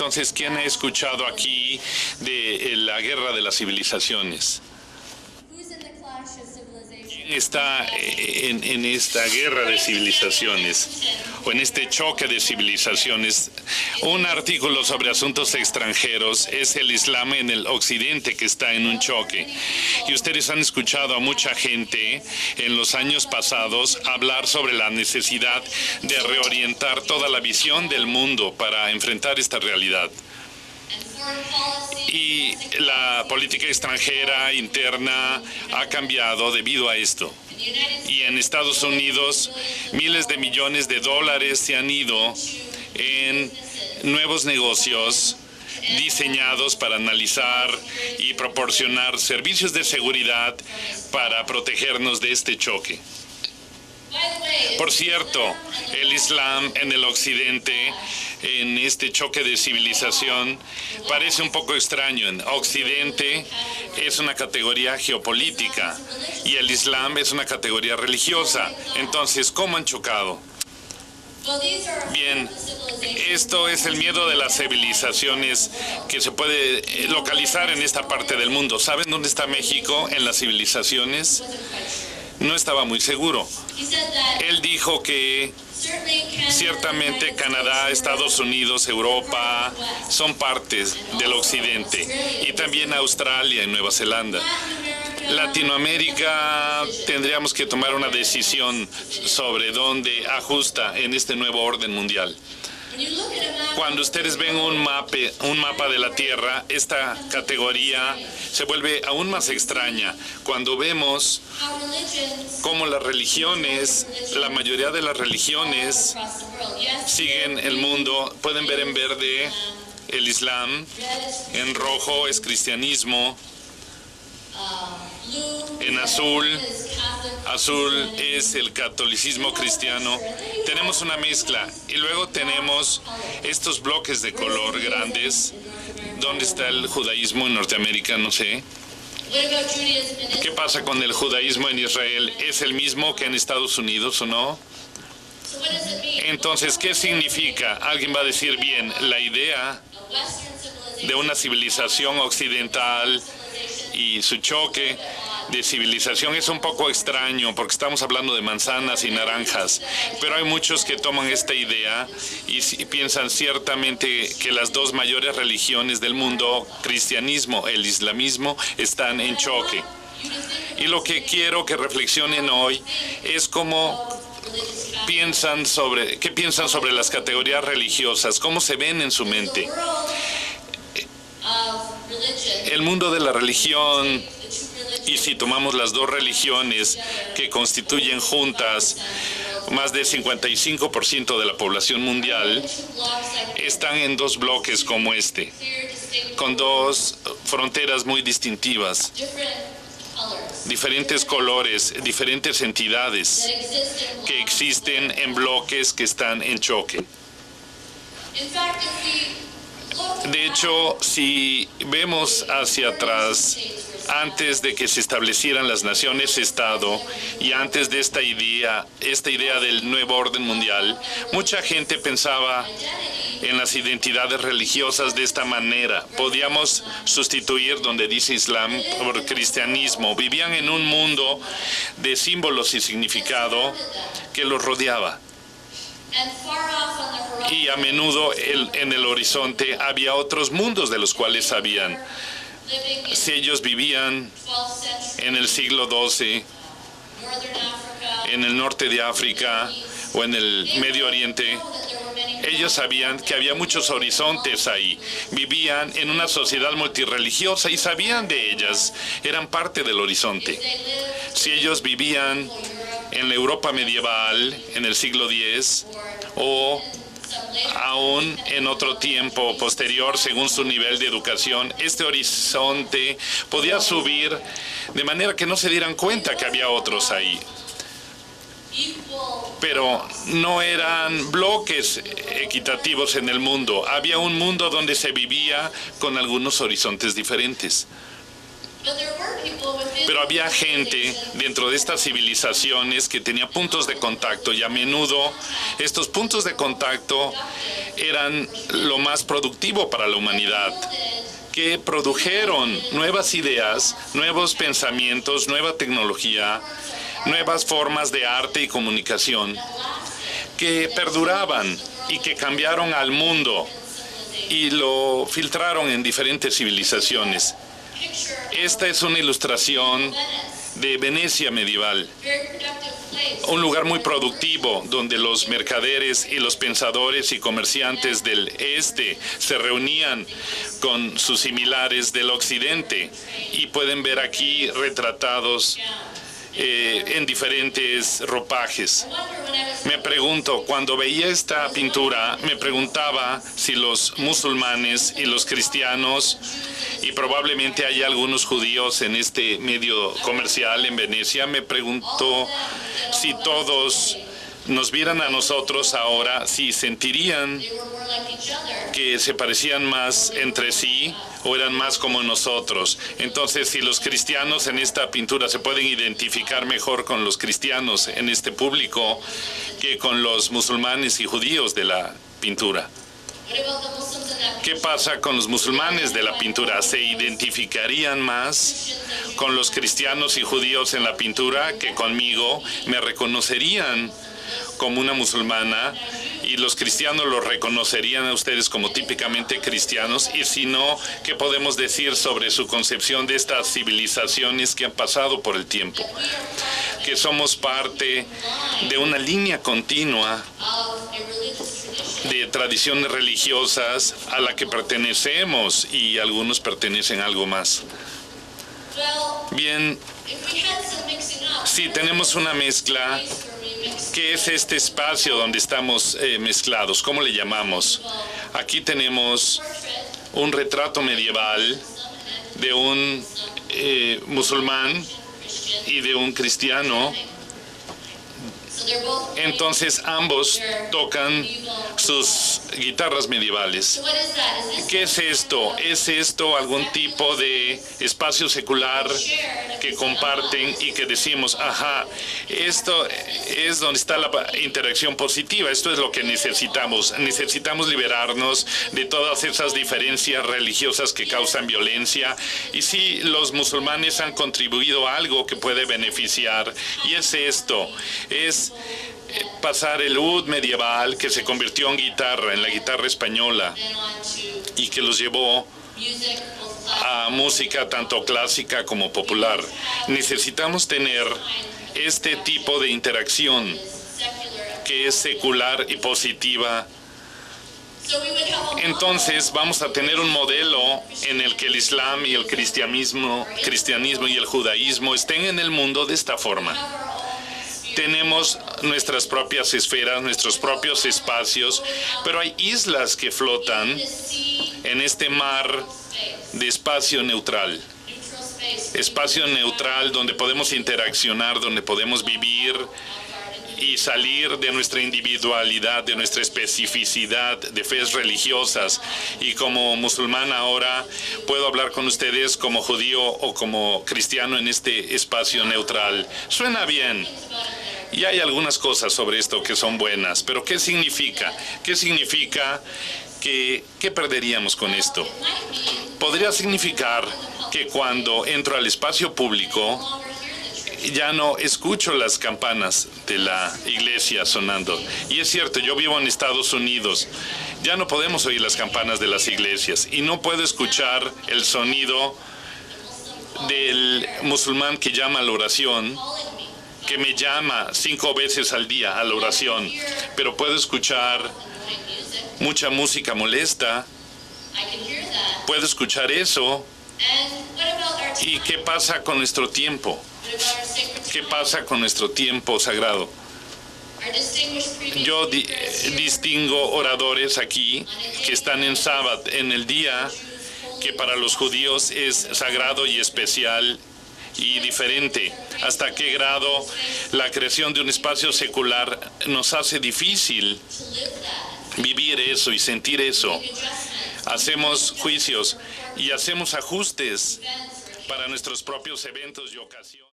Entonces, ¿quién ha escuchado aquí de la guerra de las civilizaciones? ¿Quién está en esta guerra de civilizaciones o en este choque de civilizaciones? Un artículo sobre asuntos extranjeros es el Islam en el occidente que está en un choque. Y ustedes han escuchado a mucha gente en los años pasados hablar sobre la necesidad de reorientar toda la visión del mundo para enfrentar esta realidad. Y la política extranjera interna ha cambiado debido a esto. Y en Estados Unidos, miles de millones de dólares se han ido en nuevos negocios diseñados para analizar y proporcionar servicios de seguridad para protegernos de este choque. Por cierto, el Islam en el occidente, en este choque de civilización, parece un poco extraño. En occidente es una categoría geopolítica y el Islam es una categoría religiosa. Entonces, ¿cómo han chocado? Bien, esto es el miedo de las civilizaciones que se puede localizar en esta parte del mundo. ¿Saben dónde está México en las civilizaciones? No estaba muy seguro. Él dijo que ciertamente Canadá, Estados Unidos, Europa son partes del occidente y también Australia y Nueva Zelanda. Latinoamérica tendríamos que tomar una decisión sobre dónde ajusta en este nuevo orden mundial. Cuando ustedes ven un mapa de la Tierra, esta categoría se vuelve aún más extraña. Cuando vemos cómo las religiones, la mayoría de las religiones siguen el mundo, pueden ver en verde el Islam, en rojo es cristianismo, en azul es el catolicismo cristiano. Tenemos una mezcla y luego tenemos estos bloques de color grandes. ¿Dónde está el judaísmo en Norteamérica? No sé. ¿Qué pasa con el judaísmo en Israel? ¿Es el mismo que en Estados Unidos o no? Entonces, ¿qué significa? Alguien va a decir, bien, la idea de una civilización occidental y su choque de civilización es un poco extraño porque estamos hablando de manzanas y naranjas, pero hay muchos que toman esta idea y piensan ciertamente que las dos mayores religiones del mundo, cristianismo e el islamismo, están en choque. Y lo que quiero que reflexionen hoy es qué piensan sobre las categorías religiosas, cómo se ven en su mente. El mundo de la religión, y si tomamos las dos religiones que constituyen juntas más del 55% de la población mundial, están en dos bloques como este, con dos fronteras muy distintivas, diferentes colores, diferentes entidades que existen en bloques que están en choque. De hecho, si vemos hacia atrás, antes de que se establecieran las naciones-estado y antes de esta idea del nuevo orden mundial, mucha gente pensaba en las identidades religiosas de esta manera. Podíamos sustituir donde dice Islam por cristianismo. Vivían en un mundo de símbolos y significado que los rodeaba. Y a menudo en el horizonte había otros mundos de los cuales sabían. Si ellos vivían en el siglo XII, en el norte de África o en el Medio Oriente, ellos sabían que había muchos horizontes ahí. Vivían en una sociedad multirreligiosa y sabían de ellas, eran parte del horizonte. Si ellos vivían en la Europa medieval, en el siglo X, o aún en otro tiempo posterior, según su nivel de educación, este horizonte podía subir de manera que no se dieran cuenta que había otros ahí. Pero no eran bloques equitativos en el mundo. Había un mundo donde se vivía con algunos horizontes diferentes. Pero había gente dentro de estas civilizaciones que tenía puntos de contacto y a menudo estos puntos de contacto eran lo más productivo para la humanidad, que produjeron nuevas ideas, nuevos pensamientos, nueva tecnología, nuevas formas de arte y comunicación, que perduraban y que cambiaron al mundo y lo filtraron en diferentes civilizaciones. Esta es una ilustración de Venecia medieval, un lugar muy productivo donde los mercaderes y los pensadores y comerciantes del este se reunían con sus similares del occidente, y pueden ver aquí retratados en diferentes ropajes. Me pregunto, cuando veía esta pintura, me preguntaba si los musulmanes y los cristianos, y probablemente hay algunos judíos en este medio comercial en Venecia, me pregunto si todos nos vieran a nosotros ahora, si sentirían que se parecían más entre sí o eran más como nosotros. Entonces, si los cristianos en esta pintura se pueden identificar mejor con los cristianos en este público que con los musulmanes y judíos de la pintura. ¿Qué pasa con los musulmanes de la pintura? ¿Se identificarían más con los cristianos y judíos en la pintura que conmigo? ¿Me reconocerían como una musulmana y los cristianos los reconocerían a ustedes como típicamente cristianos? Y si no, ¿qué podemos decir sobre su concepción de estas civilizaciones que han pasado por el tiempo? Que somos parte de una línea continua de tradiciones religiosas a la que pertenecemos, y algunos pertenecen a algo más. Bien, si tenemos una mezcla, ¿qué es este espacio donde estamos mezclados? ¿Cómo le llamamos? Aquí tenemos un retrato medieval de un musulmán y de un cristiano. Entonces ambos tocan sus guitarras medievales. ¿Qué es esto? ¿Es esto algún tipo de espacio secular que comparten y que decimos, ajá, esto es donde está la interacción positiva, esto es lo que necesitamos? Necesitamos liberarnos de todas esas diferencias religiosas que causan violencia, y sí, los musulmanes han contribuido a algo que puede beneficiar, y es esto, es pasar el oud medieval que se convirtió en guitarra, en la guitarra española, y que los llevó a música tanto clásica como popular. Necesitamos tener este tipo de interacción que es secular y positiva. Entonces vamos a tener un modelo en el que el Islam y el cristianismo y el judaísmo estén en el mundo de esta forma. Tenemos nuestras propias esferas, nuestros propios espacios, pero hay islas que flotan en este mar de espacio neutral. Espacio neutral donde podemos interaccionar, donde podemos vivir y salir de nuestra individualidad, de nuestra especificidad de fes religiosas. Y como musulmán ahora puedo hablar con ustedes como judío o como cristiano en este espacio neutral. Suena bien. Y hay algunas cosas sobre esto que son buenas, pero ¿qué significa? ¿Qué significa? ¿Qué perderíamos con esto? Podría significar que cuando entro al espacio público ya no escucho las campanas de la iglesia sonando. Y es cierto, yo vivo en Estados Unidos. Ya no podemos oír las campanas de las iglesias y no puedo escuchar el sonido del musulmán que llama a la oración, que me llama 5 veces al día a la oración, pero puedo escuchar mucha música molesta, puedo escuchar eso. ¿Y qué pasa con nuestro tiempo? ¿Qué pasa con nuestro tiempo sagrado? Yo distingo oradores aquí que están en Sabbat, en el día que para los judíos es sagrado y especial y diferente. ¿Hasta qué grado la creación de un espacio secular nos hace difícil vivir eso y sentir eso? Hacemos juicios y hacemos ajustes para nuestros propios eventos y ocasiones.